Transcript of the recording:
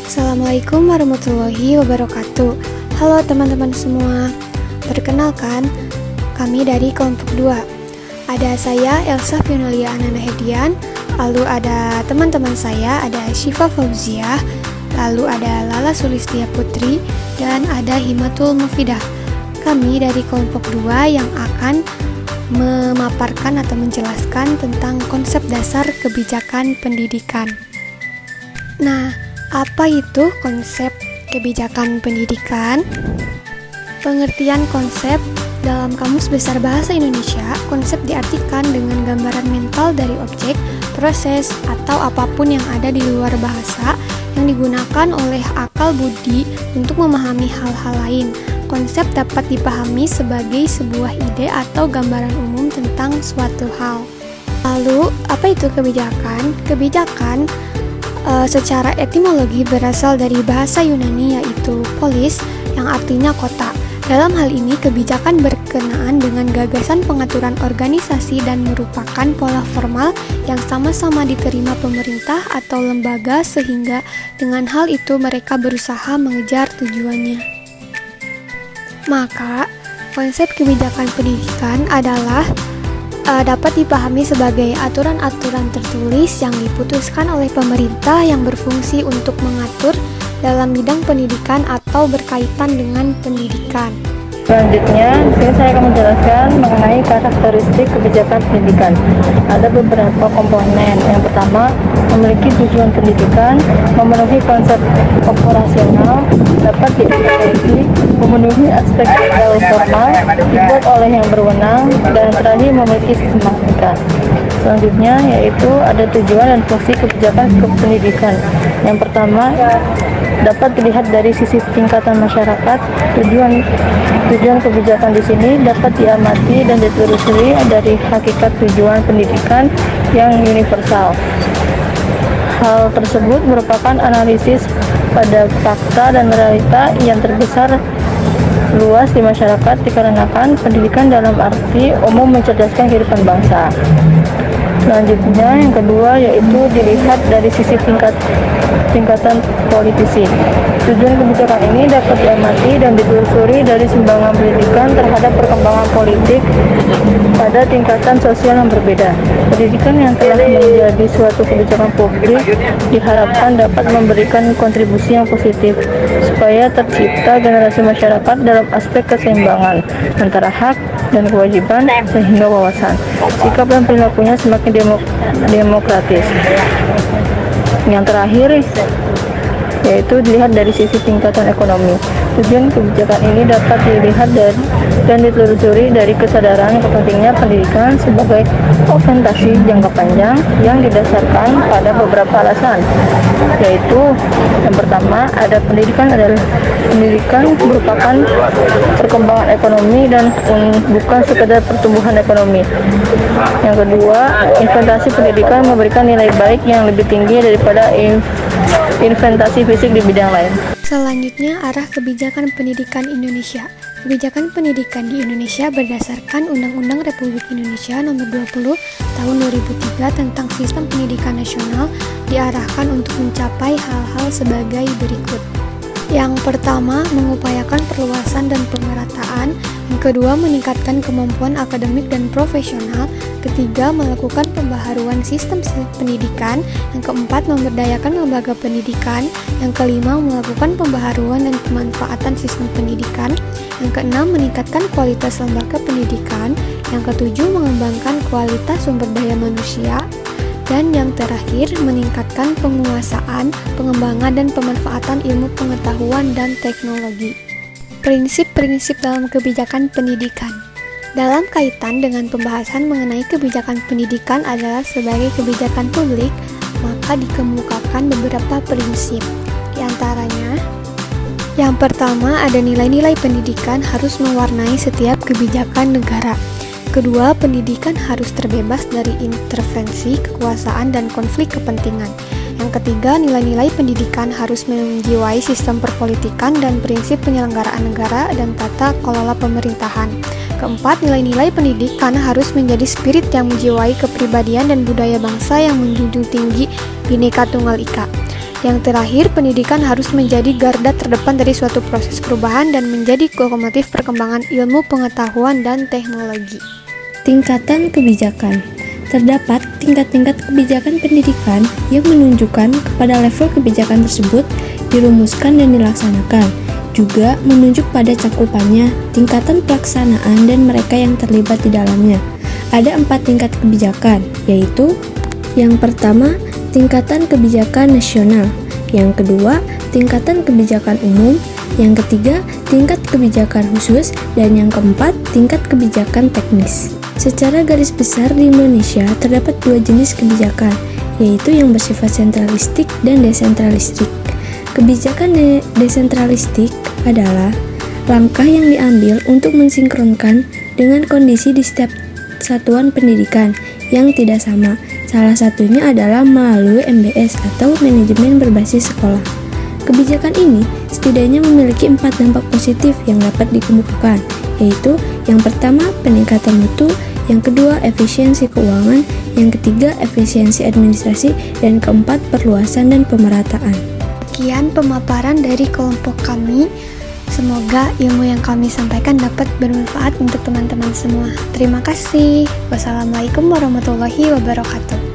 Assalamualaikum warahmatullahi wabarakatuh. Halo teman-teman semua. Perkenalkan, kami dari kelompok 2. Ada saya Elsa Finulia Ananda Hedian, lalu ada teman-teman saya, ada Syifa Fauziah, lalu ada Lala Sulistia Putri, dan ada Himatul Mufidah. Kami dari kelompok 2 yang akan memaparkan atau menjelaskan tentang konsep dasar kebijakan pendidikan. Nah, apa itu konsep kebijakan pendidikan? Pengertian konsep dalam Kamus Besar Bahasa Indonesia, konsep diartikan dengan gambaran mental dari objek, proses, atau apapun yang ada di luar bahasa yang digunakan oleh akal budi untuk memahami hal-hal lain. Konsep dapat dipahami sebagai sebuah ide atau gambaran umum tentang suatu hal. Lalu, apa itu kebijakan? Kebijakan secara etimologi berasal dari bahasa Yunani yaitu polis yang artinya kota. Dalam hal ini kebijakan berkenaan dengan gagasan pengaturan organisasi dan merupakan pola formal yang sama-sama diterima pemerintah atau lembaga sehingga dengan hal itu mereka berusaha mengejar tujuannya. Maka konsep kebijakan pendidikan adalah dapat dipahami sebagai aturan-aturan tertulis yang diputuskan oleh pemerintah yang berfungsi untuk mengatur dalam bidang pendidikan atau berkaitan dengan pendidikan. Selanjutnya, saya akan menjelaskan mengenai karakteristik kebijakan pendidikan. Ada beberapa komponen. Yang pertama, memiliki tujuan pendidikan, memenuhi konsep operasional, dapat diakomodasi, memenuhi aspek legal formal, dibuat oleh yang berwenang, dan terakhir memiliki sistematika. Selanjutnya, yaitu ada tujuan dan fungsi kebijakan pendidikan. Yang pertama, dapat dilihat dari sisi tingkatan masyarakat. Tujuan kebijakan di sini dapat diamati dan ditelusuri dari hakikat tujuan pendidikan yang universal. Hal tersebut merupakan analisis pada fakta dan realita yang terbesar luas di masyarakat dikarenakan pendidikan dalam arti umum mencerdaskan kehidupan bangsa. Selanjutnya, yang kedua yaitu dilihat dari sisi tingkatan politisi. Tujuan kebijakan ini dapat diamati dan ditelusuri dari sumbangan pendidikan terhadap perkembangan politik pada tingkatan sosial yang berbeda. Pendidikan yang telah menjadi suatu kebijakan publik diharapkan dapat memberikan kontribusi yang positif supaya tercipta generasi masyarakat dalam aspek keseimbangan antara hak dan kewajiban sehingga wawasan, sikap dan perilakunya semakin demokratis. Yang terakhir yaitu dilihat dari sisi tingkatan ekonomi. Tujuan kebijakan ini dapat dilihat dan ditelusuri dari kesadaran pentingnya pendidikan sebagai orientasi jangka panjang yang didasarkan pada beberapa alasan, yaitu yang pertama, pendidikan merupakan perkembangan ekonomi dan bukan sekedar pertumbuhan ekonomi. Yang kedua, investasi pendidikan memberikan nilai baik yang lebih tinggi daripada investasi fisik di bidang lain. Selanjutnya, arah kebijakan pendidikan Indonesia. Kebijakan pendidikan di Indonesia berdasarkan Undang-Undang Republik Indonesia Nomor 20 Tahun 2003 tentang Sistem Pendidikan Nasional diarahkan untuk mencapai hal-hal sebagai berikut. Yang pertama, mengupayakan perluasan dan pemerataan. Yang kedua, meningkatkan kemampuan akademik dan profesional. Ketiga, melakukan pembaharuan sistem pendidikan. Yang keempat, memberdayakan lembaga pendidikan. Yang kelima, melakukan pembaharuan dan pemanfaatan sistem pendidikan. Yang keenam, meningkatkan kualitas lembaga pendidikan. Yang ketujuh, mengembangkan kualitas sumber daya manusia. Dan yang terakhir, meningkatkan penguasaan, pengembangan, dan pemanfaatan ilmu pengetahuan dan teknologi. Prinsip-prinsip dalam kebijakan pendidikan. Dalam kaitan dengan pembahasan mengenai kebijakan pendidikan adalah sebagai kebijakan publik, maka dikemukakan beberapa prinsip. Di antaranya, yang pertama ada nilai-nilai pendidikan harus mewarnai setiap kebijakan negara. Kedua, pendidikan harus terbebas dari intervensi, kekuasaan, dan konflik kepentingan. Yang ketiga, nilai-nilai pendidikan harus menjiwai sistem perpolitikan dan prinsip penyelenggaraan negara dan tata kelola pemerintahan. Keempat, nilai-nilai pendidikan harus menjadi spirit yang menjiwai kepribadian dan budaya bangsa yang menjunjung tinggi Bhinneka Tunggal Ika. Yang terakhir, pendidikan harus menjadi garda terdepan dari suatu proses perubahan dan menjadi lokomotif perkembangan ilmu, pengetahuan, dan teknologi. Tingkatan kebijakan. Terdapat tingkat-tingkat kebijakan pendidikan yang menunjukkan kepada level kebijakan tersebut dirumuskan dan dilaksanakan, juga menunjuk pada cakupannya, tingkatan pelaksanaan, dan mereka yang terlibat di dalamnya. Ada 4 tingkat kebijakan, yaitu yang pertama, tingkatan kebijakan nasional, yang kedua, tingkatan kebijakan umum, yang ketiga, tingkat kebijakan khusus, dan yang keempat, tingkat kebijakan teknis. Secara garis besar di Indonesia terdapat 2 jenis kebijakan, yaitu yang bersifat sentralistik dan desentralistik. Kebijakan desentralistik adalah langkah yang diambil untuk mensinkronkan dengan kondisi di setiap satuan pendidikan yang tidak sama. Salah satunya adalah melalui MBS atau manajemen berbasis sekolah. Kebijakan ini setidaknya memiliki 4 dampak positif yang dapat dikemukakan, yaitu yang pertama, peningkatan mutu, yang kedua, efisiensi keuangan, yang ketiga, efisiensi administrasi, dan keempat, perluasan dan pemerataan. Sekian pemaparan dari kelompok kami. Semoga ilmu yang kami sampaikan dapat bermanfaat untuk teman-teman semua. Terima kasih. Wassalamualaikum warahmatullahi wabarakatuh.